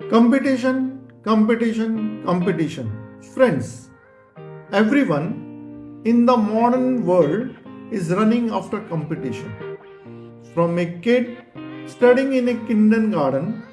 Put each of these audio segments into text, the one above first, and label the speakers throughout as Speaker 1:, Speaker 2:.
Speaker 1: Competition, competition, competition. Friends, everyone in the modern world is running after competition. From a kid studying in a kindergarten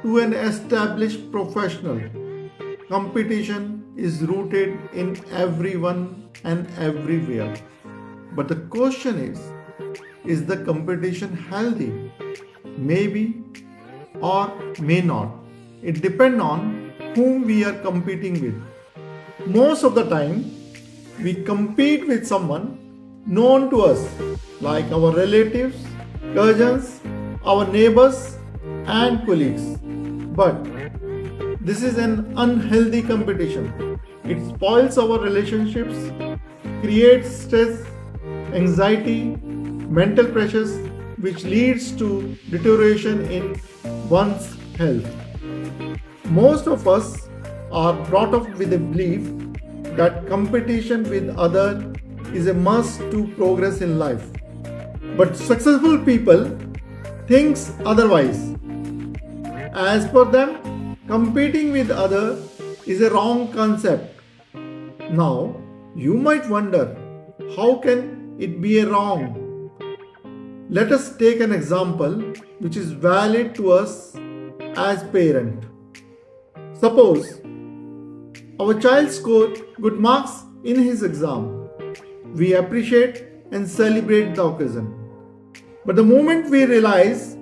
Speaker 1: to an established professional, competition is rooted in everyone and everywhere. But the question is the competition healthy? Maybe or may not. It depends on whom we are competing with. Most of the time, we compete with someone known to us, like our relatives, cousins, our neighbors, and colleagues. But this is an unhealthy competition. It spoils our relationships, creates stress, anxiety, mental pressures, which leads to deterioration in one's health. Most of us are brought up with a belief that competition with others is a must to progress in life. But successful people thinks otherwise. As per them, competing with others is a wrong concept. Now, you might wonder, how can it be a wrong? Let us take an example which is valid to us as parent. Suppose our child scored good marks in his exam. We appreciate and celebrate the occasion. But the moment we realize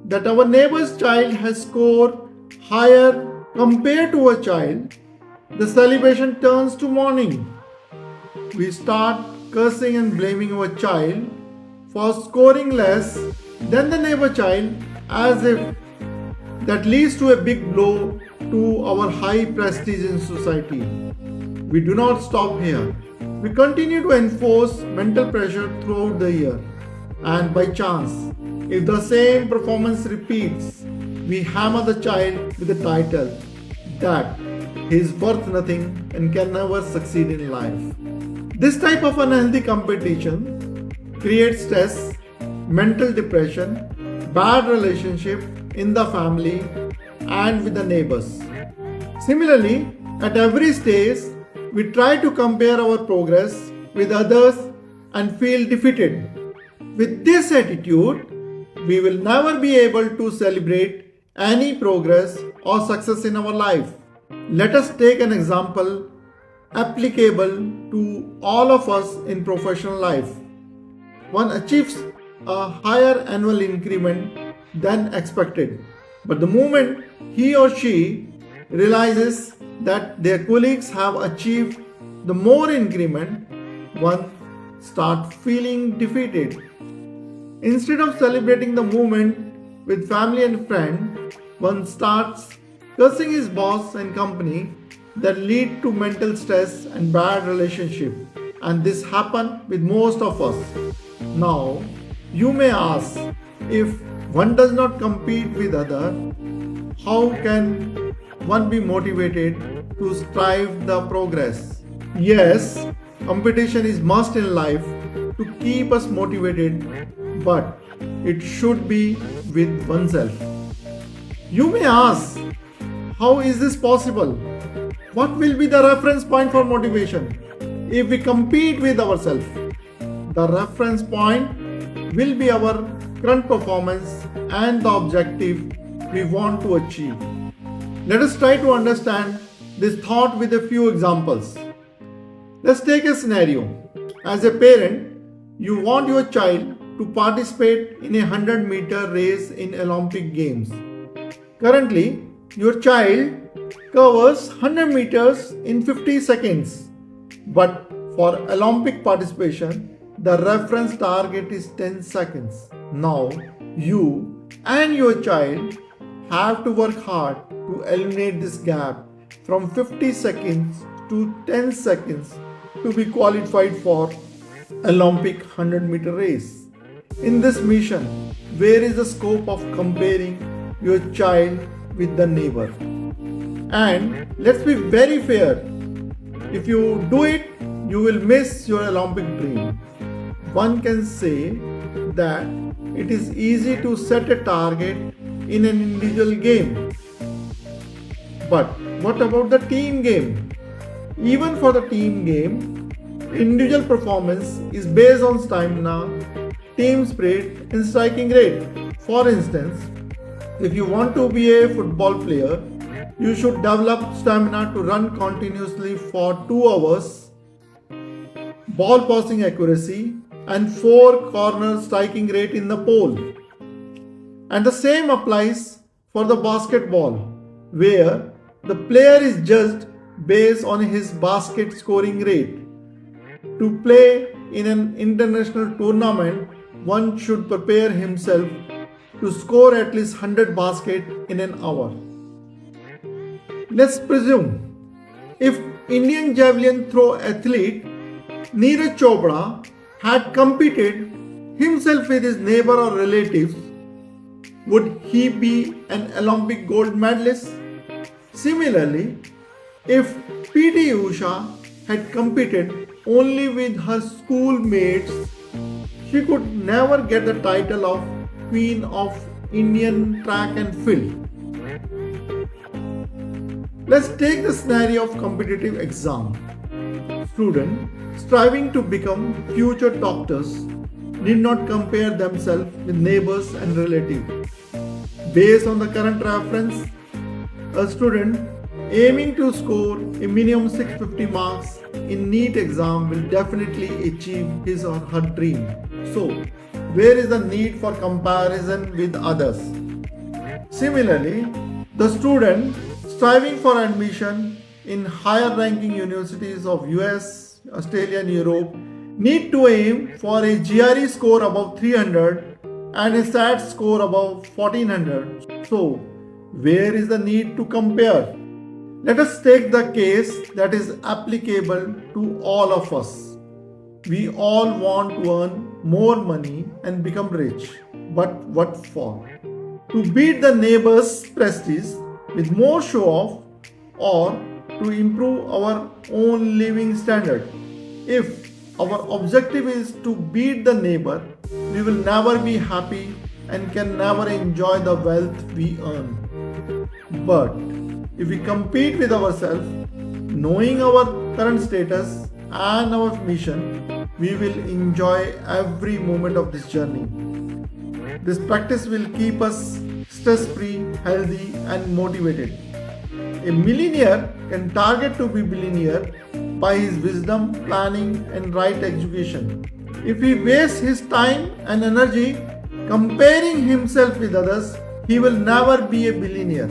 Speaker 1: that our neighbor's child has scored higher compared to our child, the celebration turns to mourning. We start cursing and blaming our child for scoring less than the neighbor child, as if that leads to a big blow to our high prestige in society. We do not stop here. We continue to enforce mental pressure throughout the year. And by chance, if the same performance repeats, we hammer the child with the title that he is worth nothing and can never succeed in life. This type of unhealthy competition creates stress, mental depression, bad relationship in the family and with the neighbors. Similarly, at every stage, we try to compare our progress with others and feel defeated. With this attitude, we will never be able to celebrate any progress or success in our life. Let us take an example applicable to all of us in professional life. One achieves a higher annual increment than expected, but the moment he or she realizes that their colleagues have achieved the more increment, one starts feeling defeated. Instead of celebrating the moment with family and friends, one starts cursing his boss and company that lead to mental stress and bad relationship. And this happens with most of us. Now, you may ask, if one does not compete with others, how can one be motivated to strive the progress? Yes, competition is must in life to keep us motivated, but it should be with oneself. You may ask, how is this possible? What will be the reference point for motivation if we compete with ourselves? The reference point will be our current performance and the objective we want to achieve. Let us try to understand this thought with a few examples. Let's take a scenario. As a parent, you want your child to participate in a 100-meter race in Olympic Games. Currently, your child covers 100 meters in 50 seconds. But for Olympic participation, the reference target is 10 seconds. Now, you and your child have to work hard to eliminate this gap from 50 seconds to 10 seconds to be qualified for Olympic 100-meter race. In this mission, where is the scope of comparing your child with the neighbor? And let's be very fair. If you do it, you will miss your Olympic dream. One can say that it is easy to set a target in an individual game. But what about the team game? Even for the team game, individual performance is based on stamina, team spirit, and striking rate. For instance, if you want to be a football player, you should develop stamina to run continuously for 2 hours, ball passing accuracy, and 4 corner striking rate in the pole. And the same applies for the basketball, where the player is judged based on his basket scoring rate. To play in an international tournament, one should prepare himself to score at least 100 baskets in an hour. Let's presume if Indian javelin throw athlete Neeraj Chopra had competed himself with his neighbor or relatives, would he be an Olympic gold medalist? Similarly, if PT Usha had competed only with her schoolmates, she could never get the title of Queen of Indian Track and Field. Let's take the scenario of competitive exam. Students striving to become future doctors need not compare themselves with neighbors and relatives. Based on the current reference, a student aiming to score a minimum 650 marks in NEET exam will definitely achieve his or her dream. So, where is the need for comparison with others? Similarly, the student striving for admission in higher ranking universities of US, Australia and Europe need to aim for a GRE score above 300 and a SAT score above 1400. So, where is the need to compare? Let us take the case that is applicable to all of us. We all want to earn more money and become rich. But what for? To beat the neighbor's prestige with more show off, or to improve our own living standard? If our objective is to beat the neighbor, we will never be happy and can never enjoy the wealth we earn. But if we compete with ourselves, knowing our current status and our mission, we will enjoy every moment of this journey. This practice will keep us stress-free, healthy and motivated. A millionaire can target to be billionaire by his wisdom, planning and right execution. If he wastes his time and energy comparing himself with others, he will never be a billionaire.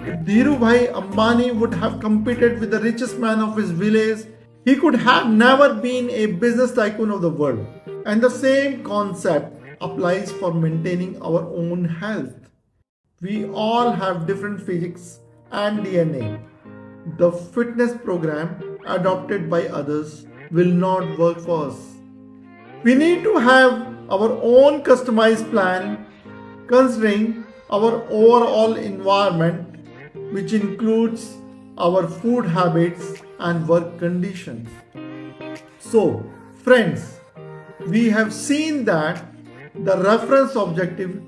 Speaker 1: If Dhirubhai Ambani would have competed with the richest man of his village, he could have never been a business tycoon of the world. And the same concept applies for maintaining our own health. We all have different physics and DNA. The fitness program adopted by others will not work for us. We need to have our own customized plan considering our overall environment, which includes our food habits and work conditions. So, friends, we have seen that the reference objective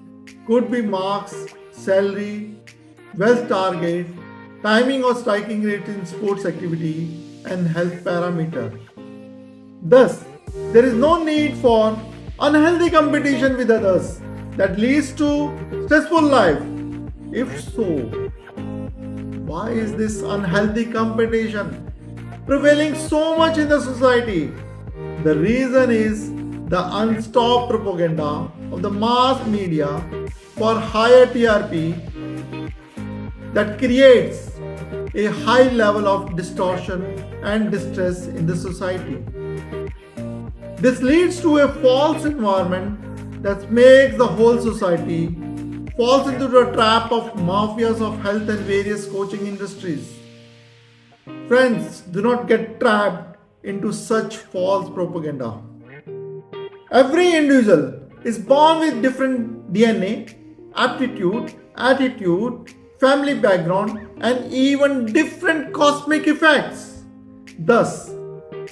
Speaker 1: could be marks, salary, wealth target, timing or striking rate in sports activity, and health parameter. Thus, there is no need for unhealthy competition with others that leads to stressful life. If so, why is this unhealthy competition prevailing so much in the society? The reason is the unstopped propaganda of the mass media for higher TRP that creates a high level of distortion and distress in the society. This leads to a false environment that makes the whole society falls into the trap of mafias of health and various coaching industries. Friends, do not get trapped into such false propaganda. Every individual is born with different DNA, aptitude, attitude, family background, and even different cosmic effects. Thus,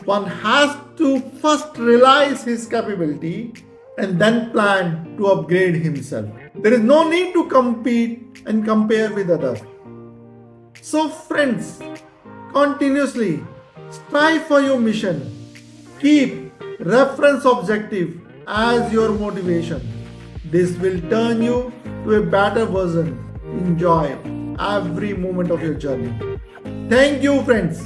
Speaker 1: one has to first realize his capability and then plan to upgrade himself. There is no need to compete and compare with others. So, friends, continuously strive for your mission. Keep reference objective as your motivation. This will turn you to a better version. Enjoy every moment of your journey. Thank you, friends.